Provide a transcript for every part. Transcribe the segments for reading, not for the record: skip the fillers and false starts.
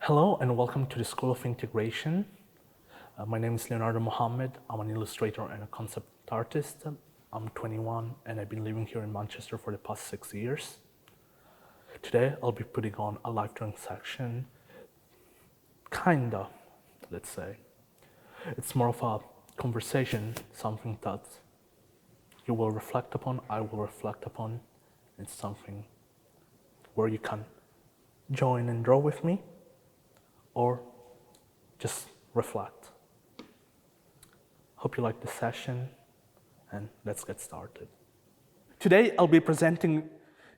Hello and welcome to the School of Integration. My name is Leonardo Mohammed. I'm an illustrator and a concept artist. I'm 21 and I've been living here in Manchester for the past 6 years. Today I'll be putting on a live drawing section, kinda, let's say. It's more of a conversation, something that you will reflect upon, I will reflect upon. It's something where you can join and draw with me, or just reflect. Hope you like the session, and let's get started. Today, I'll be presenting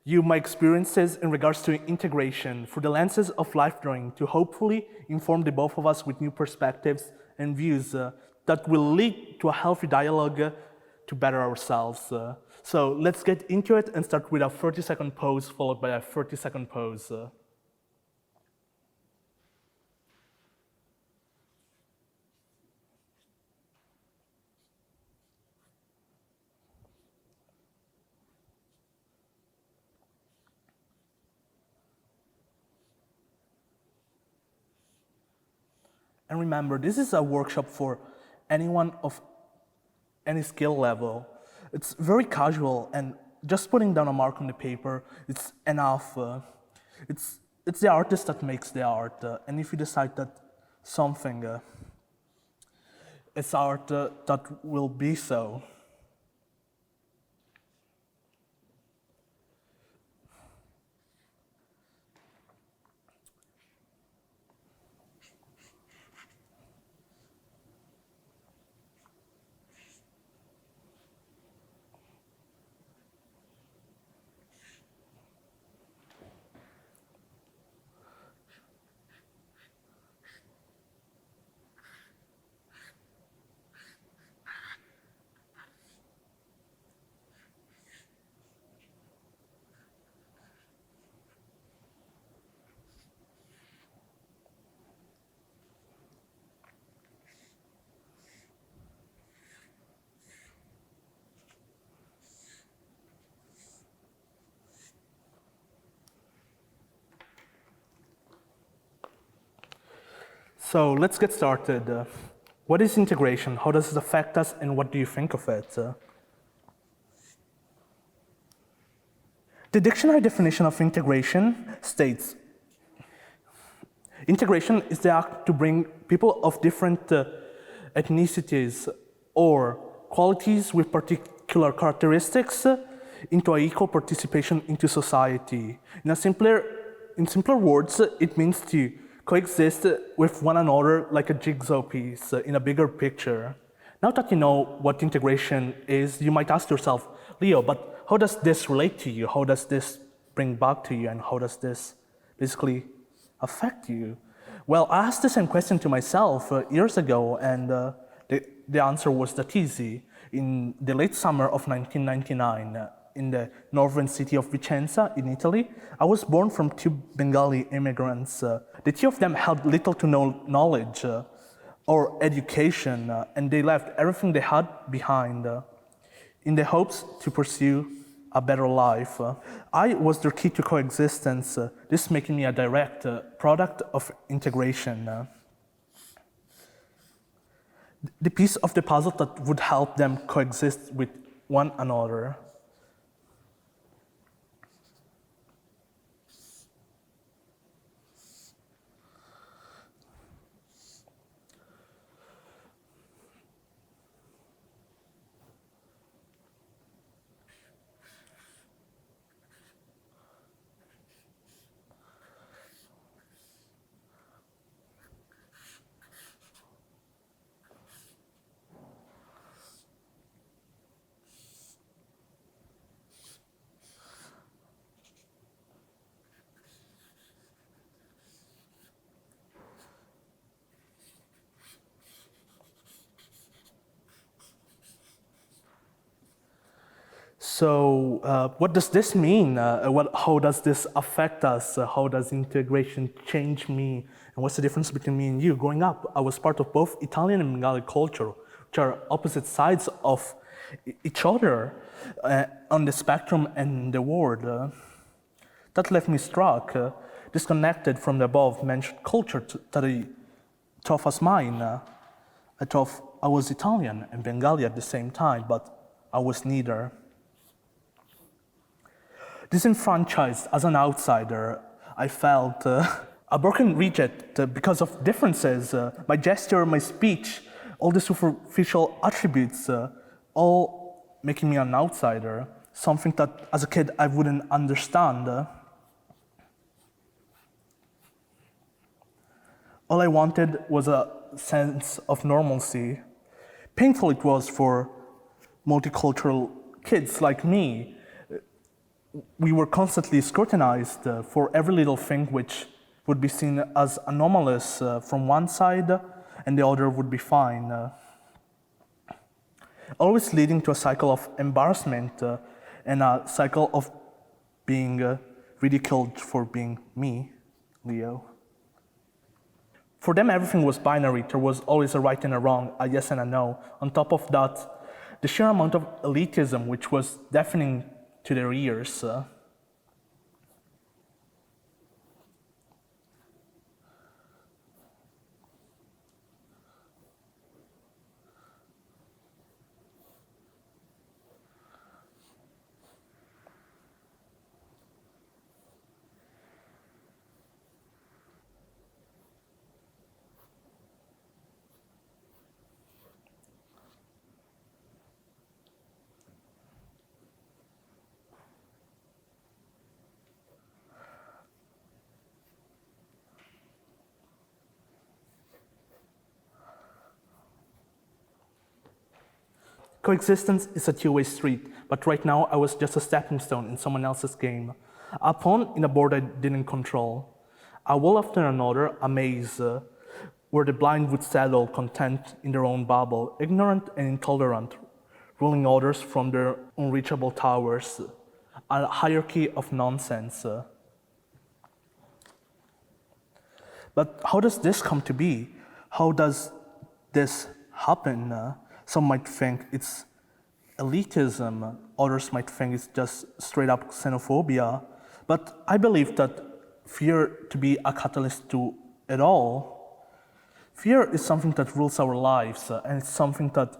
you my experiences in regards to integration through the lenses of life drawing to hopefully inform the both of us with new perspectives and views that will lead to a healthy dialogue to better ourselves. So let's get into it and start with a 30-second pose followed by a 30-second pose. And remember, this is a workshop for anyone of any skill level. It's very casual, and just putting down a mark on the paper, it's enough. It's the artist that makes the art, and if you decide that something is art, that will be so. So let's get started. What is integration? How does it affect us, and what do you think of it? The dictionary definition of integration states, integration is the act to bring people of different ethnicities or qualities with particular characteristics into an equal participation into society. In simpler words, it means to coexist with one another like a jigsaw piece in a bigger picture. Now that you know what integration is, you might ask yourself, Leo, but how does this relate to you? How does this bring back to you? And how does this basically affect you? Well, I asked the same question to myself years ago, and the answer was that easy. In the late summer of 1999, in the northern city of Vicenza in Italy, I was born from two Bengali immigrants. The two of them had little to no knowledge or education, and they left everything they had behind in the hopes to pursue a better life. I was their key to coexistence, this making me a direct product of integration. The piece of the puzzle that would help them coexist with one another. So what does this mean? How does this affect us? How does integration change me? And what's the difference between me and you? Growing up, I was part of both Italian and Bengali culture, which are opposite sides of each other on the spectrum and the world. That left me struck. disconnected from the above mentioned culture that I thought was mine. I thought I was Italian and Bengali at the same time, but I was neither. Disenfranchised as an outsider, I felt a broken reject because of differences, my gesture, my speech, all the superficial attributes, all making me an outsider, something that as a kid I wouldn't understand. All I wanted was a sense of normalcy. Painful it was for multicultural kids like me. We were constantly scrutinized for every little thing which would be seen as anomalous from one side and the other would be fine. Always leading to a cycle of embarrassment and a cycle of being ridiculed for being me, Leo. For them, everything was binary. There was always a right and a wrong, a yes and a no. On top of that, the sheer amount of elitism which was deafening to their ears. Coexistence is a two-way street, but right now I was just a stepping stone in someone else's game. A pawn in a board I didn't control. A wall after another, a maze, where the blind would settle content in their own bubble, ignorant and intolerant, ruling others from their unreachable towers. A hierarchy of nonsense. But how does this come to be? How does this happen? Some might think it's elitism, others might think it's just straight up xenophobia. But I believe that fear to be a catalyst to it all. Fear is something that rules our lives, and it's something that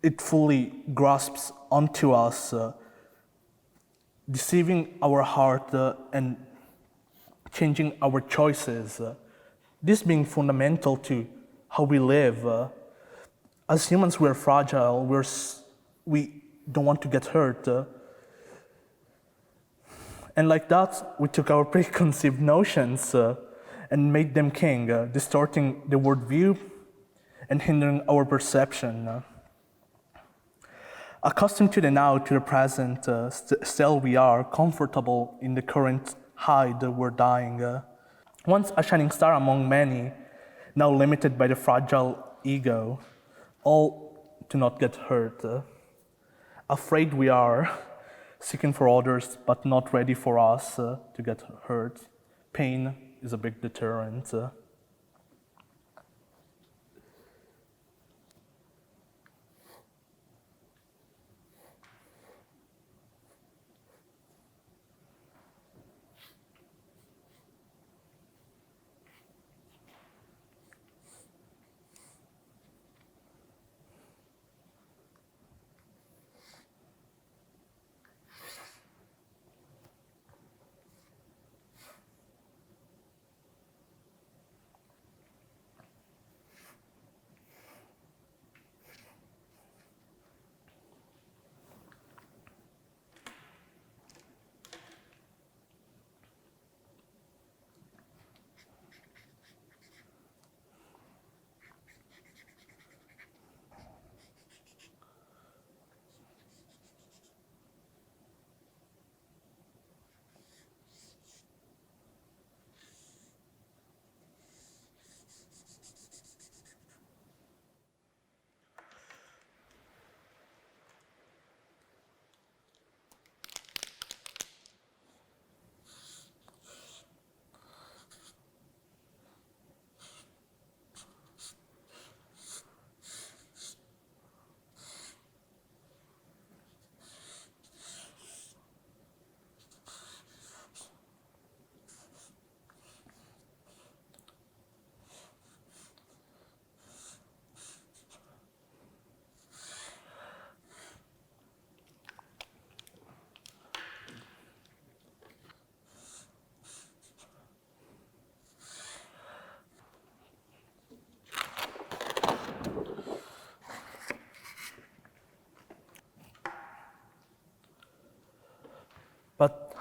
it fully grasps onto us, deceiving our heart and changing our choices. This being fundamental to how we live. As humans, we're fragile. We don't want to get hurt. And like that, we took our preconceived notions and made them king, distorting the worldview and hindering our perception. Accustomed to the now, to the present, still we are comfortable in the current hide we're dying. Once a shining star among many, now limited by the fragile ego, all to not get hurt. Afraid we are, seeking for others, but not ready for us to get hurt. Pain is a big deterrent.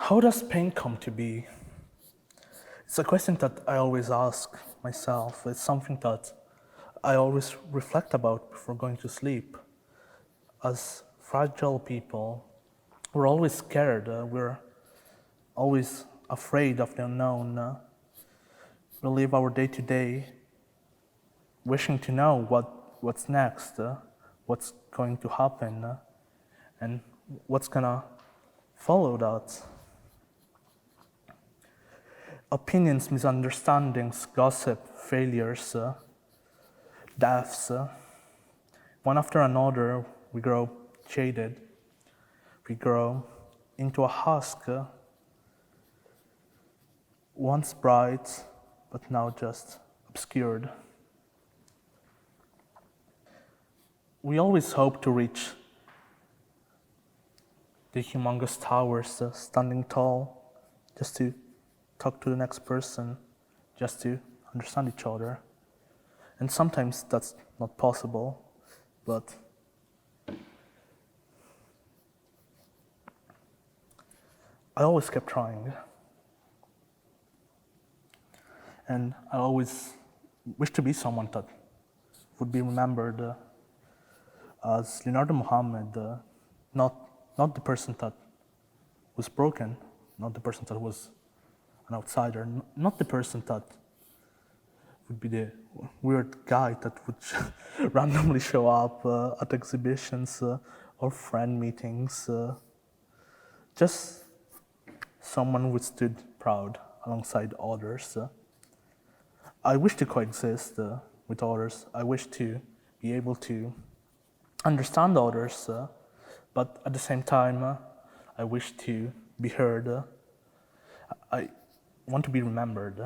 How does pain come to be? It's a question that I always ask myself. It's something that I always reflect about before going to sleep. As fragile people, we're always scared. We're always afraid of the unknown. We live our day to day wishing to know what's next, what's going to happen, and what's gonna follow that. Opinions, misunderstandings, gossip, failures, deaths. One after another, we grow jaded. We grow into a husk, once bright, but now just obscured. We always hope to reach the humongous towers, standing tall, just to talk to the next person, just to understand each other. And sometimes that's not possible, but I always kept trying. And I always wished to be someone that would be remembered as Leonardo Mohammed, not the person that was broken, not the person that was an outsider, not the person that would be the weird guy that would randomly show up at exhibitions or friend meetings. Just someone who stood proud alongside others. I wish to coexist with others. I wish to be able to understand others, but at the same time, I wish to be heard. I want to be remembered.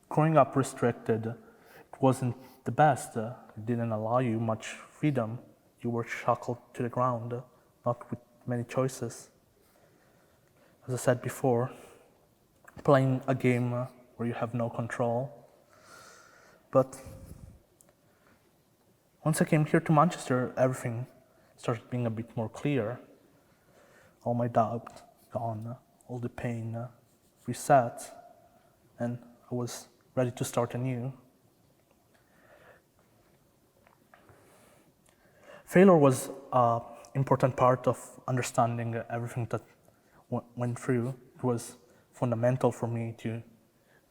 Growing up restricted, it wasn't the best. It didn't allow you much freedom. You were shackled to the ground, not with many choices. As I said before, playing a game where you have no control. But once I came here to Manchester, everything started being a bit more clear. All my doubt gone, all the pain reset, and I was ready to start anew. Failure was an important part of understanding everything that went through. It was fundamental for me to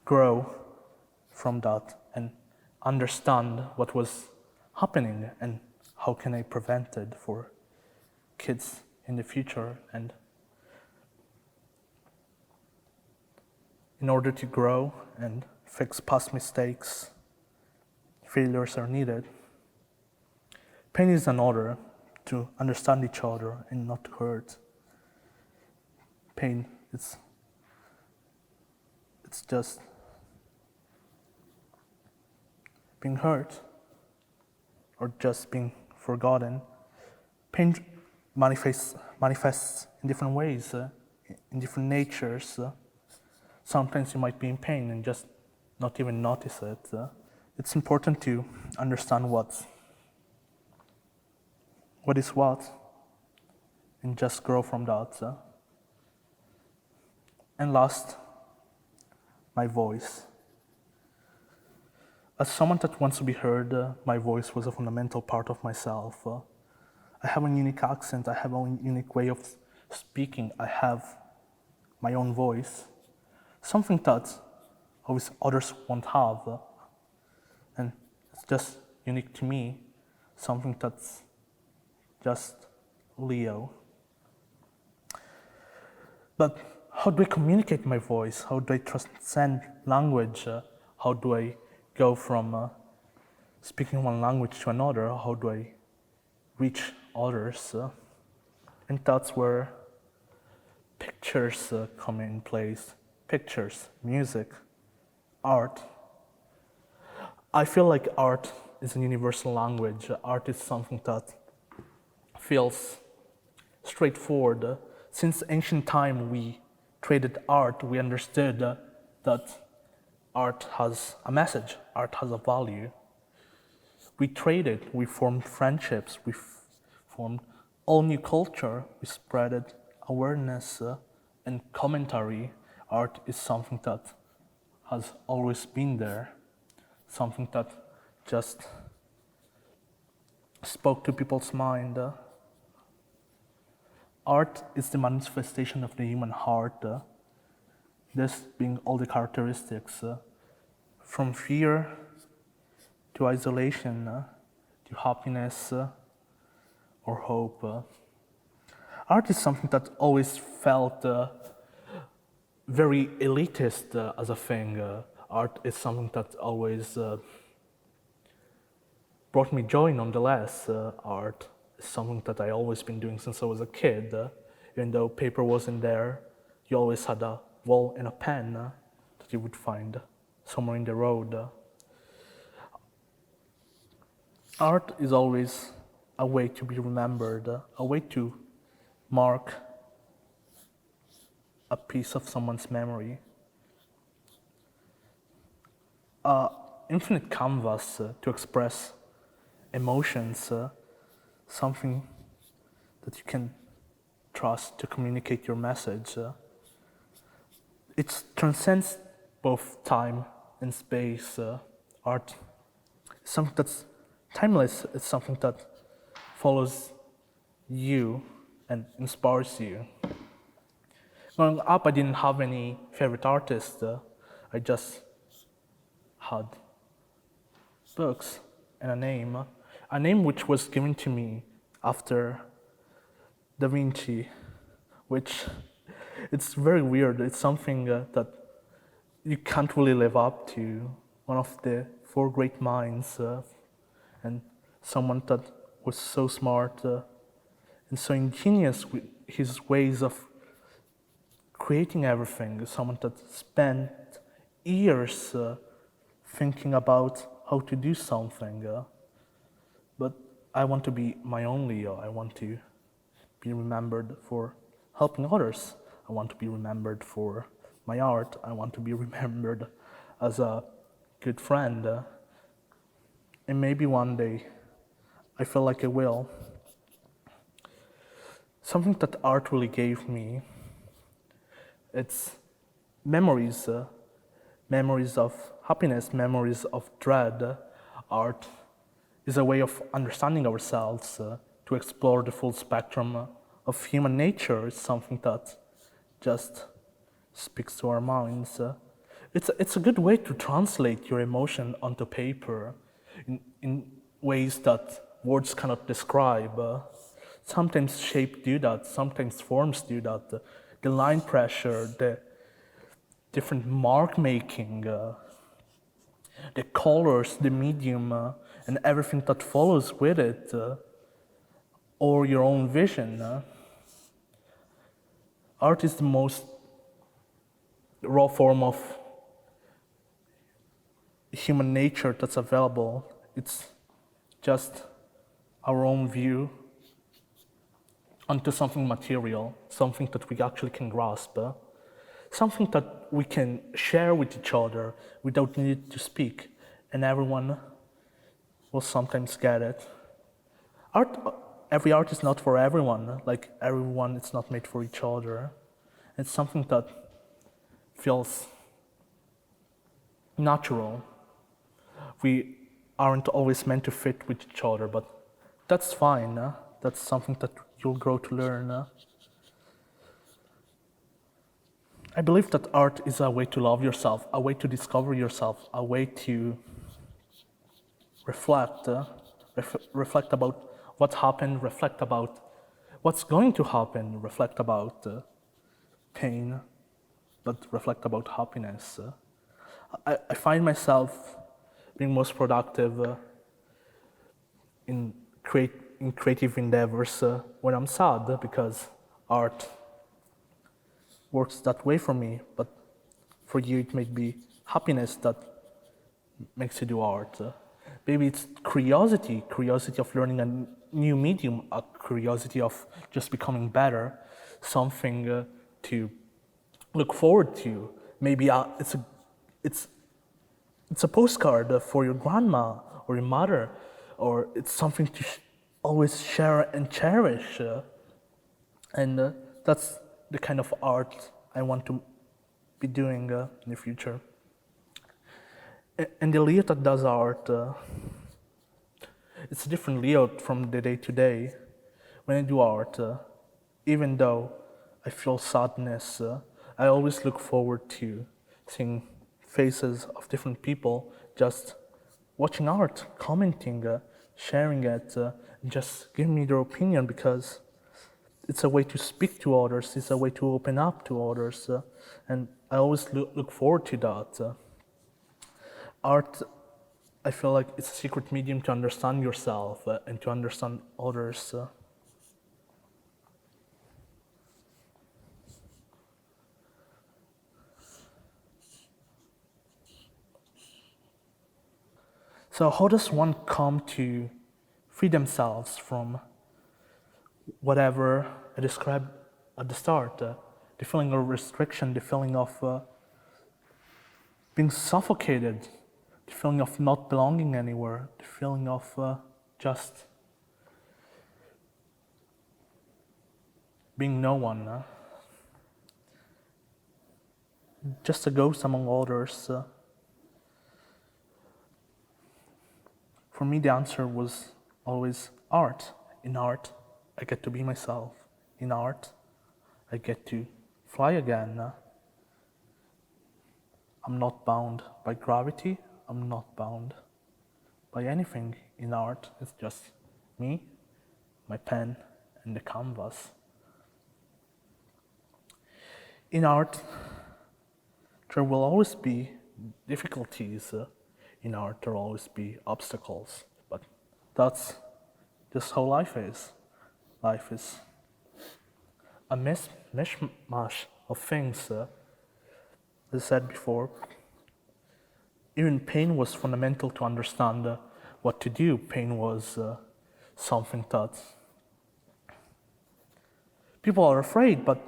grow from that and understand what was happening and how can I prevent it for kids in the future. And in order to grow and fix past mistakes, failures are needed. Pain is an order to understand each other and not to hurt. Pain, it's just being hurt or just being forgotten. Pain manifests in different ways, in different natures. Sometimes you might be in pain and just not even notice it. It's important to understand what is what and just grow from that. And last, my voice. As someone that wants to be heard, my voice was a fundamental part of myself. I have a unique accent, I have a unique way of speaking, I have my own voice, something that obviously others won't have, and it's just unique to me, something that's just Leo. But how do I communicate my voice? How do I transcend language? How do I go from speaking one language to another? How do I reach others? And that's where pictures come in place. Pictures, music, art. I feel like art is a universal language. Art is something that feels straightforward. Since ancient time, we traded art. We understood that art has a message, art has a value. We traded, we formed friendships, we formed all new culture, we spreaded awareness and commentary. Art is something that has always been there, something that just spoke to people's mind. Art is the manifestation of the human heart, this being all the characteristics, from fear to isolation, to happiness or hope. Art is something that always felt very elitist as a thing. Art is something that always brought me joy nonetheless. Art is something that I always been doing since I was a kid. Even though paper wasn't there, you always had a wall and a pen that you would find somewhere in the road. Art is always a way to be remembered, a way to mark a piece of someone's memory. Infinite canvas to express emotions, something that you can trust to communicate your message. It transcends both time and space. Art is something that's timeless. It's something that follows you and inspires you. Growing up, I didn't have any favorite artist. I just had books and a name which was given to me after Da Vinci, which it's very weird. It's something that you can't really live up to. One of the four great minds, and someone that was so smart and so ingenious with his ways of creating everything. Someone that spent years thinking about how to do something. But I want to be my own Leo. I want to be remembered for helping others. I want to be remembered for my art. I want to be remembered as a good friend. And maybe one day, I feel like I will. Something that art really gave me, it's memories, memories of happiness, memories of dread. Art is a way of understanding ourselves, to explore the full spectrum of human nature. It's something that just speaks to our minds. It's a good way to translate your emotion onto paper in ways that words cannot describe. Sometimes shape do that, sometimes forms do that. The line pressure, the different mark making, the colors, the medium, and everything that follows with it, or your own vision. Art is the most raw form of human nature that's available. It's just our own view onto something material, something that we actually can grasp, something that we can share with each other without need to speak, and everyone will sometimes get it. Every art is not for everyone, like everyone is not made for each other. It's something that feels natural. We aren't always meant to fit with each other, but that's fine. That's something that you'll grow to learn. I believe that art is a way to love yourself, a way to discover yourself, a way to reflect, reflect about what happened, reflect about what's going to happen, reflect about pain, but reflect about happiness. I find myself being most productive in creative endeavors when I'm sad, because art works that way for me, but for you it may be happiness that makes you do art. Maybe it's curiosity of learning a new medium, a curiosity of just becoming better, something to look forward to. Maybe it's It's a postcard for your grandma or your mother, or it's something to always share and cherish. And that's the kind of art I want to be doing in the future. And the Leo that does art, it's a different Leo from the day to day. When I do art, even though I feel sadness, I always look forward to seeing faces of different people just watching art, commenting, sharing it, and just giving me their opinion, because it's a way to speak to others, it's a way to open up to others, and I always look forward to that. Art, I feel like it's a secret medium to understand yourself and to understand others. So how does one come to free themselves from whatever I described at the start? The feeling of restriction, the feeling of being suffocated, the feeling of not belonging anywhere, the feeling of just being no one, just a ghost among others. For me, the answer was always art. In art, I get to be myself. In art, I get to fly again. I'm not bound by gravity. I'm not bound by anything in art. It's just me, my pen, and the canvas. In art, there will always be difficulties. In art, there will always be obstacles. But that's just how life is. Life is a mishmash of things. As I said before, even pain was fundamental to understand what to do. Pain was something that people are afraid, but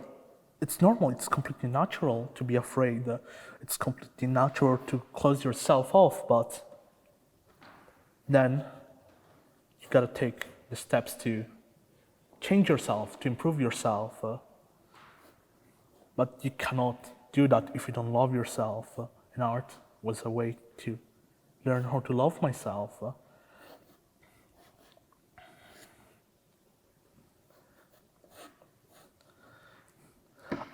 it's normal, it's completely natural to be afraid. It's completely natural to close yourself off, but then you gotta take the steps to change yourself, to improve yourself. But you cannot do that if you don't love yourself. And art was a way to learn how to love myself.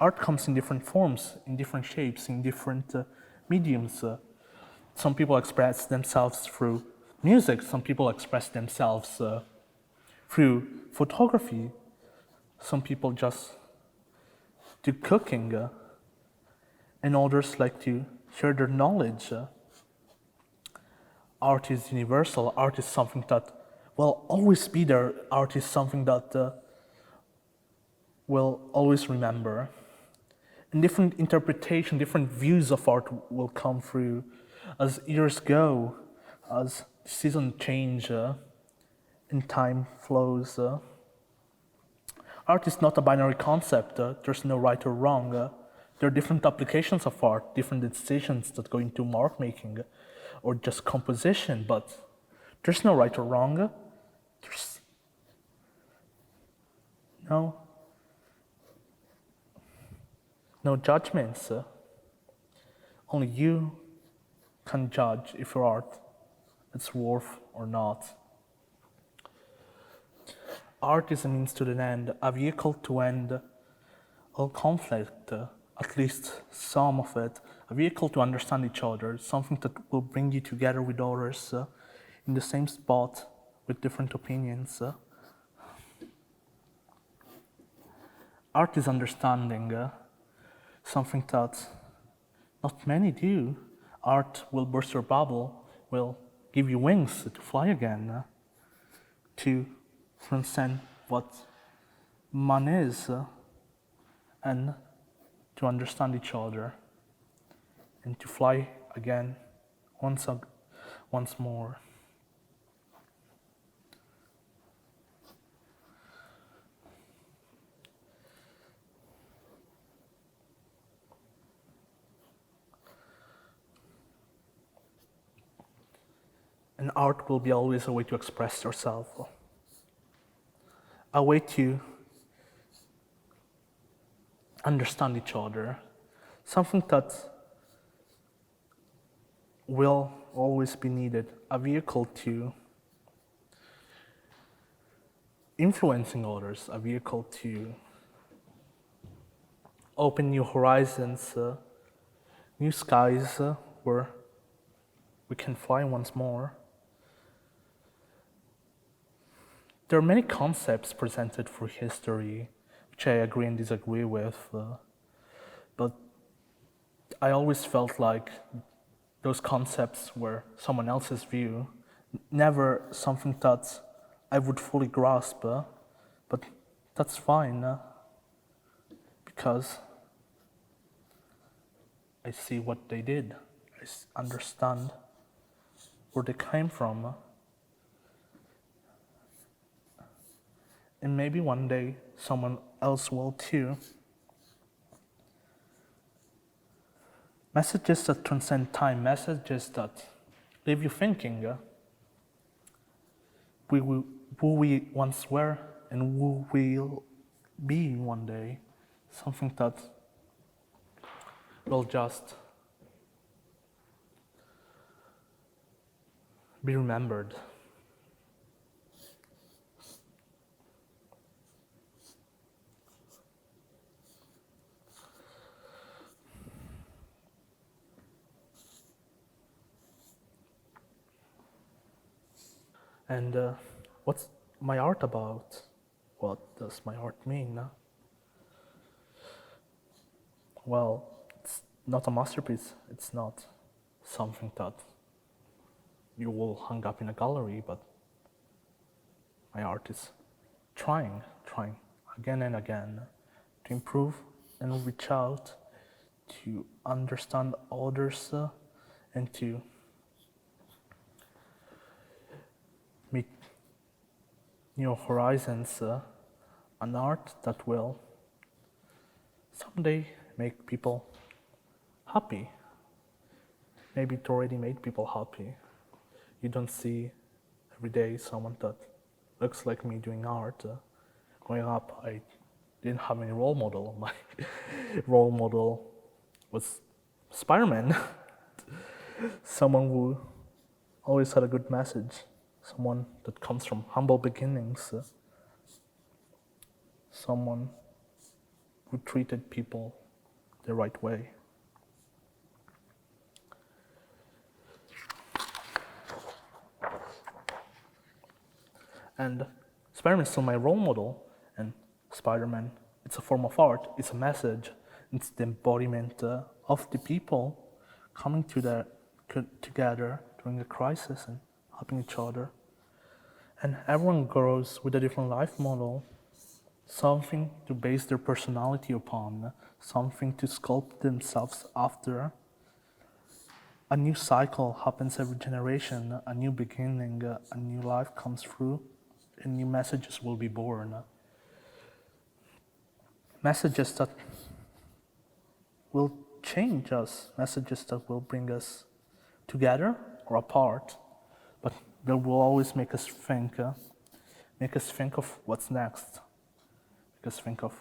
Art comes in different forms, in different shapes, in different mediums. Some people express themselves through music, some people express themselves through photography, some people just do cooking, and others like to share their knowledge. Art is universal, art is something that will always be there, art is something that will always remember. And different interpretation, different views of art will come through as years go, as seasons change, and time flows. Art is not a binary concept. There's no right or wrong. There are different applications of art, different decisions that go into art making, or just composition. But there's no right or wrong. There's no judgments. Only you can judge if your art is worth or not. Art is a means to an end, a vehicle to end all conflict, at least some of it, a vehicle to understand each other, something that will bring you together with others in the same spot with different opinions. Art is understanding, something that not many do. Art will burst your bubble, will give you wings to fly again, to transcend what man is, and to understand each other, and to fly again once more. and art will be always a way to express yourself, a way to understand each other, something that will always be needed, a vehicle to influencing others, a vehicle to open new horizons, new skies where we can fly once more. There are many concepts presented through history, which I agree and disagree with, but I always felt like those concepts were someone else's view, never something that I would fully grasp, but that's fine, because I see what they did, understand where they came from, and maybe one day someone else will too. Messages that transcend time, messages that leave you thinking who we once were and who we'll be one day. Something that will just be remembered. And what's my art about? What does my art mean? Well, it's not a masterpiece. It's not something that you will hang up in a gallery, but my art is trying again and again to improve and reach out, to understand others, and to meet new horizons, an art that will someday make people happy. Maybe it already made people happy. You don't see every day someone that looks like me doing art. Growing up, I didn't have any role model. My role model was Spider-Man. Someone who always had a good message. Someone that comes from humble beginnings. Someone who treated people the right way. And Spider-Man is still my role model, and Spider-Man, it's a form of art, it's a message, it's the embodiment of the people coming together during a crisis and helping each other. And everyone grows with a different life model, something to base their personality upon, something to sculpt themselves after. A new cycle happens every generation, a new beginning, a new life comes through, and new messages will be born. Messages that will change us, messages that will bring us together or apart, but that will always make us think of what's next, make us think of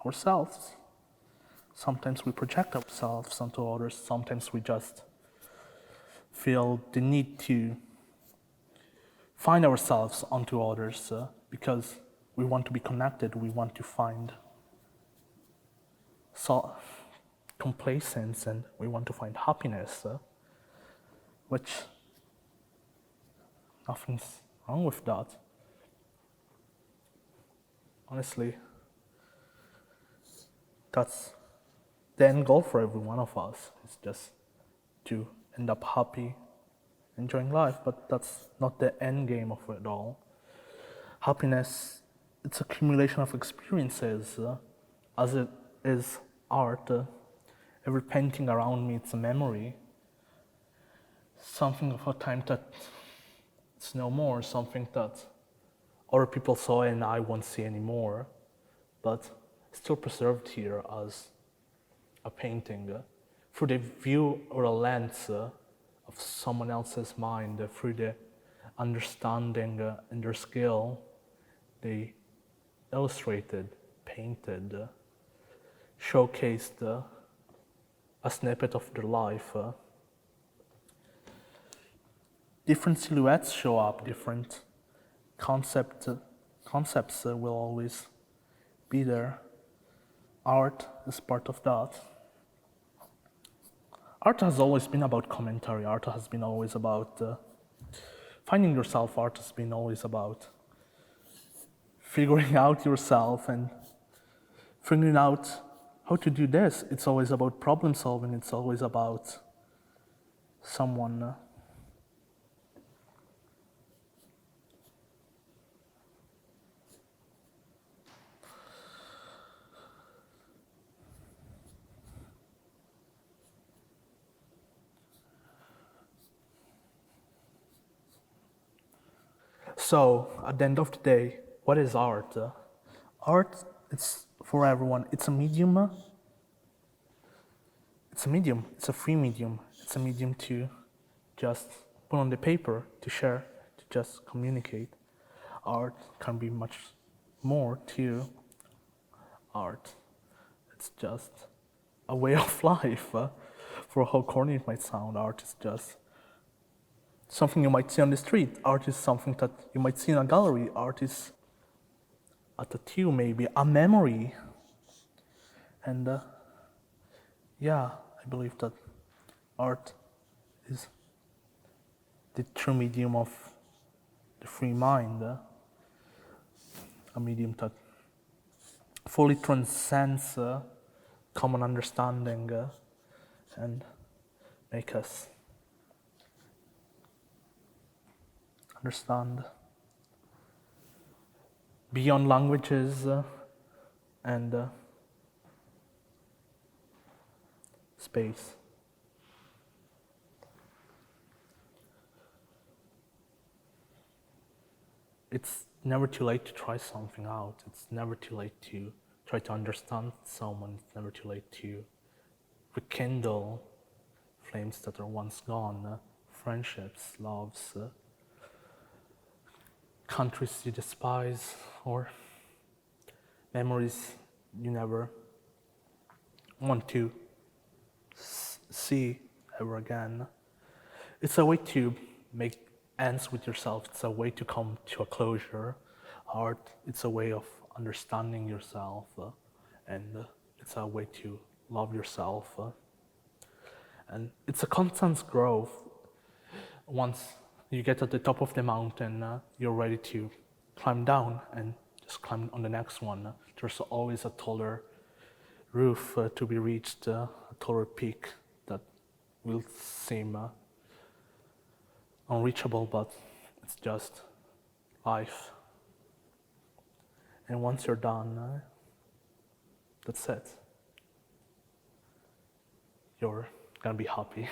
ourselves. Sometimes we project ourselves onto others, sometimes we just feel the need to find ourselves onto others because we want to be connected, we want to find complacence, and we want to find happiness, which nothing's wrong with that. Honestly, that's the end goal for every one of us. It's just to end up happy, enjoying life, but that's not the end game of it all. Happiness, it's accumulation of experiences, as it is art. Every painting around me, it's a memory, something of a time that it's no more, something that other people saw and I won't see anymore, but still preserved here as a painting through the view or a lens of someone else's mind, through the understanding and their skill, they illustrated, painted, showcased a snippet of their life. Different silhouettes show up, different concepts will always be there. Art is part of that. Art has always been about commentary. Art has been always about finding yourself. Art has been always about figuring out yourself and figuring out how to do this. It's always about problem solving. It's always about someone So, at the end of the day, what is art? Art, it's for everyone. It's a medium. It's a medium. It's a free medium. It's a medium to just put on the paper, to share, to just communicate. Art can be much more too. Art, it's just a way of life. For how corny it might sound, art is just something you might see on the street. Art is something that you might see in a gallery. Art is a tattoo, maybe, a memory. And yeah, I believe that art is the true medium of the free mind. A medium that fully transcends common understanding and make us understand beyond languages and space. It's never too late to try something out. It's never too late to try to understand someone. It's never too late to rekindle flames that are once gone, friendships, loves, countries you despise, or memories you never want to see ever again. It's a way to make ends with yourself. It's a way to come to a closure. Art, it's a way of understanding yourself, and it's a way to love yourself. And it's a constant growth. Once you get at the top of the mountain, you're ready to climb down and just climb on the next one. There's always a taller roof to be reached, a taller peak that will seem unreachable, but it's just life. And once you're done, that's it. You're gonna be happy.